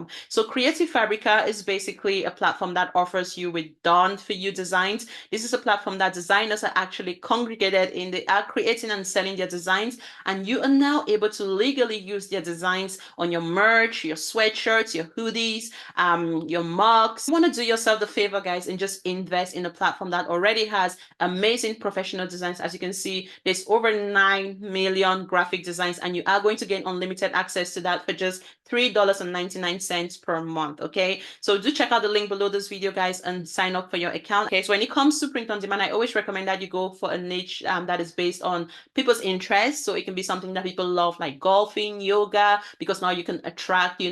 platform. So Creative Fabrica is basically a platform that offers you with done for you designs. This is a platform that designers are actually congregated in. They are creating and selling their designs, and you are now able to legally use their designs on your merch, your sweatshirts, your hoodies, your mugs. You want to do yourself the favor, guys, and just invest in a platform that already has amazing professional designs. As you can see, there's over 9 million graphic designs, and you are going to gain unlimited access to that for just $3.99 per month. Okay, so do check out the link below this video, guys, and sign up for your account. Okay, so when it comes to print on demand, I always recommend that you go for a niche that is based on people's interests. So it can be something that people love, like golfing, yoga, because now you can attract,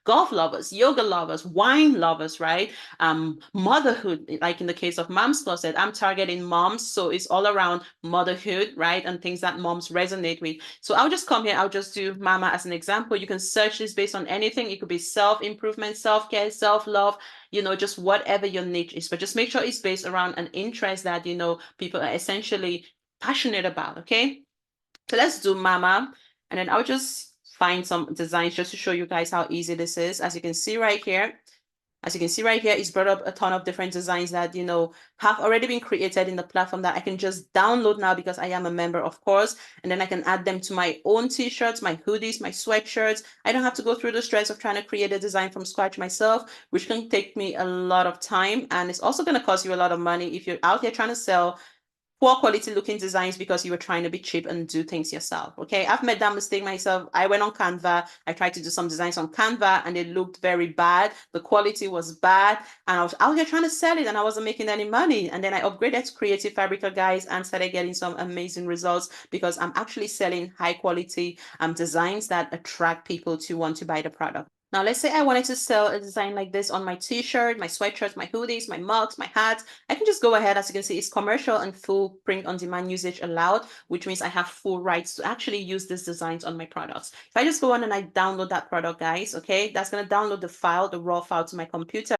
golf lovers, yoga lovers, wine lovers, right? Motherhood, like in the case of Mom's Closet, I'm targeting moms, so it's all around motherhood, right? And things that moms resonate with. So I'll just come here, I'll just do mama as an example. You can search this based on anything. It could be self-improvement, self-care, self-love, just whatever your niche is, but just make sure it's based around an interest that, people are essentially passionate about. Okay, so let's do mama, and then I'll just find some designs just to show you guys how easy this is. As you can see right here, it's brought up a ton of different designs that, have already been created in the platform that I can just download now because I am a member, of course. And then I can add them to my own t-shirts, my hoodies, my sweatshirts. I don't have to go through the stress of trying to create a design from scratch myself, which can take me a lot of time. And it's also going to cost you a lot of money if you're out here trying to sell poor quality looking designs because you were trying to be cheap and do things yourself. Okay, I've made that mistake myself. I went on Canva, I tried to do some designs on Canva, and it looked very bad. The quality was bad, and I was out here trying to sell it and I wasn't making any money. And then I upgraded to Creative Fabrica, guys, and started getting some amazing results because I'm actually selling high quality designs that attract people to want to buy the product. Now, let's say I wanted to sell a design like this on my t-shirt, my sweatshirts, my hoodies, my mugs, my hats. I can just go ahead. As you can see, it's commercial and full print on demand usage allowed, which means I have full rights to actually use these designs on my products. If I just go on and I download that product, guys, okay, that's going to download the file, the raw file, to my computer.